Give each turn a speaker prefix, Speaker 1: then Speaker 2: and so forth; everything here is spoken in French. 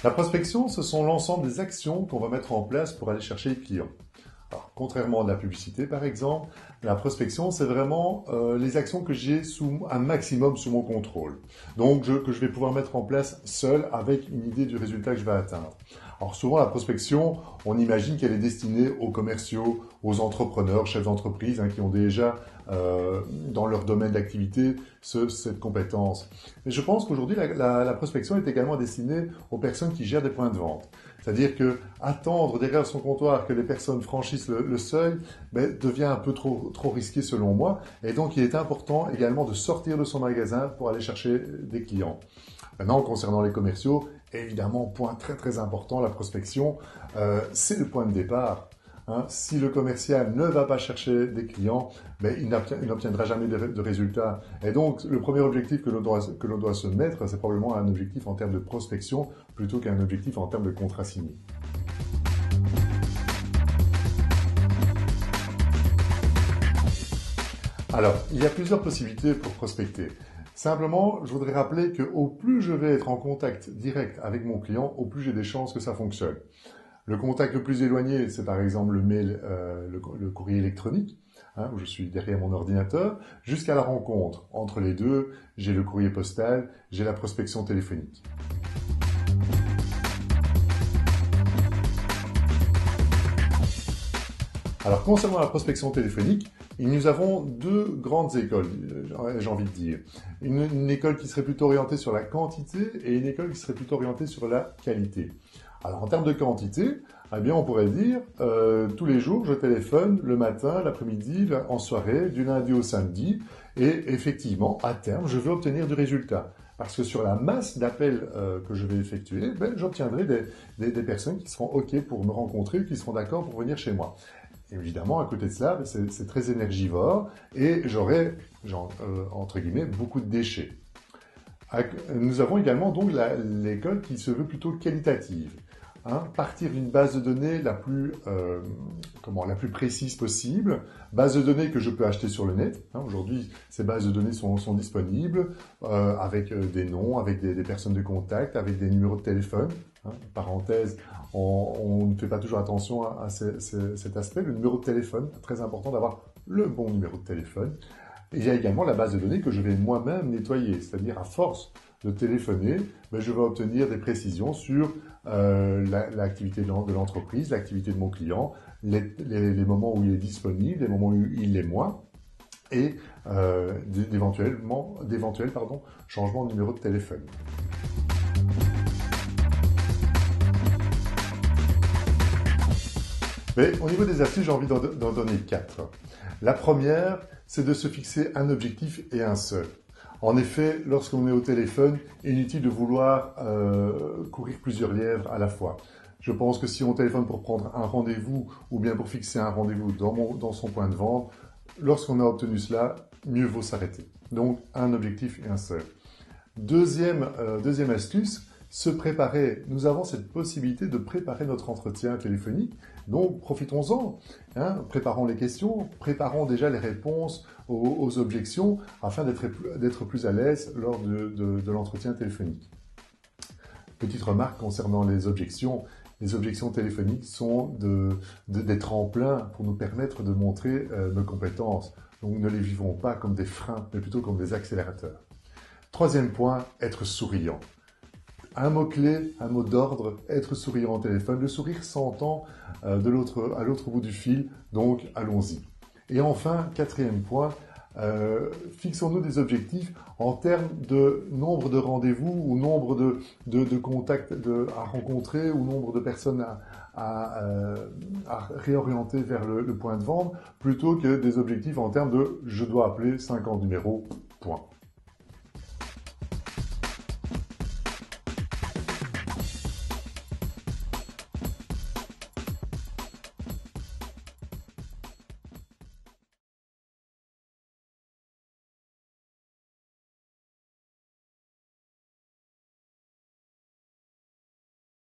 Speaker 1: La prospection, ce sont l'ensemble des actions qu'on va mettre en place pour aller chercher les clients. Alors, contrairement à de la publicité, par exemple, la prospection, c'est vraiment les actions que j'ai sous un maximum sous mon contrôle. Donc, que je vais pouvoir mettre en place seul avec une idée du résultat que je vais atteindre. Alors, souvent, la prospection, on imagine qu'elle est destinée aux commerciaux, aux entrepreneurs, chefs d'entreprise, qui ont déjà dans leur domaine d'activité cette compétence. Mais je pense qu'aujourd'hui, la prospection est également destinée aux personnes qui gèrent des points de vente. C'est-à-dire que attendre derrière son comptoir que les personnes franchissent le seuil devient un peu trop risqué selon moi. Et donc, il est important également de sortir de son magasin pour aller chercher des clients. Maintenant, concernant les commerciaux, évidemment, point très très important, la prospection, c'est le point de départ. Si le commercial ne va pas chercher des clients, il n'obtiendra jamais de résultats. Et donc, le premier objectif que l'on doit se mettre, c'est probablement un objectif en termes de prospection plutôt qu'un objectif en termes de contrat signé. Alors, il y a plusieurs possibilités pour prospecter. Simplement, je voudrais rappeler qu'au plus je vais être en contact direct avec mon client, au plus j'ai des chances que ça fonctionne. Le contact le plus éloigné, c'est par exemple le mail, le courrier électronique, où je suis derrière mon ordinateur, jusqu'à la rencontre. Entre les deux, j'ai le courrier postal, j'ai la prospection téléphonique. Alors, concernant la prospection téléphonique, nous avons deux grandes écoles, j'ai envie de dire. Une école qui serait plutôt orientée sur la quantité et une école qui serait plutôt orientée sur la qualité. Alors, en termes de quantité, eh bien, on pourrait dire, tous les jours, je téléphone le matin, l'après-midi, en soirée, du lundi au samedi, et effectivement, à terme, je veux obtenir du résultat. Parce que sur la masse d'appels que je vais effectuer, j'obtiendrai des personnes qui seront OK pour me rencontrer, qui seront d'accord pour venir chez moi. Évidemment, à côté de cela, c'est très énergivore et j'aurai, entre guillemets, beaucoup de déchets. Nous avons également donc l'école qui se veut plutôt qualitative. Partir d'une base de données la plus précise possible, base de données que je peux acheter sur le net. Aujourd'hui, ces bases de données sont disponibles avec des noms, avec des personnes de contact, avec des numéros de téléphone. Parenthèse, on ne fait pas toujours attention à cet aspect. Le numéro de téléphone, très important d'avoir le bon numéro de téléphone. Il y a également la base de données que je vais moi-même nettoyer, c'est-à-dire à force de téléphoner, je vais obtenir des précisions sur l'activité de l'entreprise, l'activité de mon client, les moments où il est disponible, les moments où il l'est moins, et d'éventuels changements de numéro de téléphone. Mais au niveau des astuces, j'ai envie d'en donner 4. La première, c'est de se fixer un objectif et un seul. En effet, lorsqu'on est au téléphone, inutile de vouloir courir plusieurs lièvres à la fois. Je pense que si on téléphone pour prendre un rendez-vous ou bien pour fixer un rendez-vous dans son point de vente, lorsqu'on a obtenu cela, mieux vaut s'arrêter. Donc, un objectif et un seul. Deuxième astuce, se préparer. Nous avons cette possibilité de préparer notre entretien téléphonique, donc profitons-en. Préparons les questions, préparons déjà les réponses aux objections afin d'être plus à l'aise lors de l'entretien téléphonique. Petite remarque concernant les objections téléphoniques sont des tremplins pour nous permettre de montrer nos compétences. Donc ne les vivons pas comme des freins, mais plutôt comme des accélérateurs. Troisième point, être souriant. Un mot-clé, un mot d'ordre, être souriant au téléphone. Le sourire s'entend à l'autre bout du fil, donc allons-y. Et enfin, quatrième point, fixons-nous des objectifs en termes de nombre de rendez-vous ou nombre de contacts à rencontrer ou nombre de personnes à réorienter vers le point de vente plutôt que des objectifs en termes de « je dois appeler 50 numéros, point ».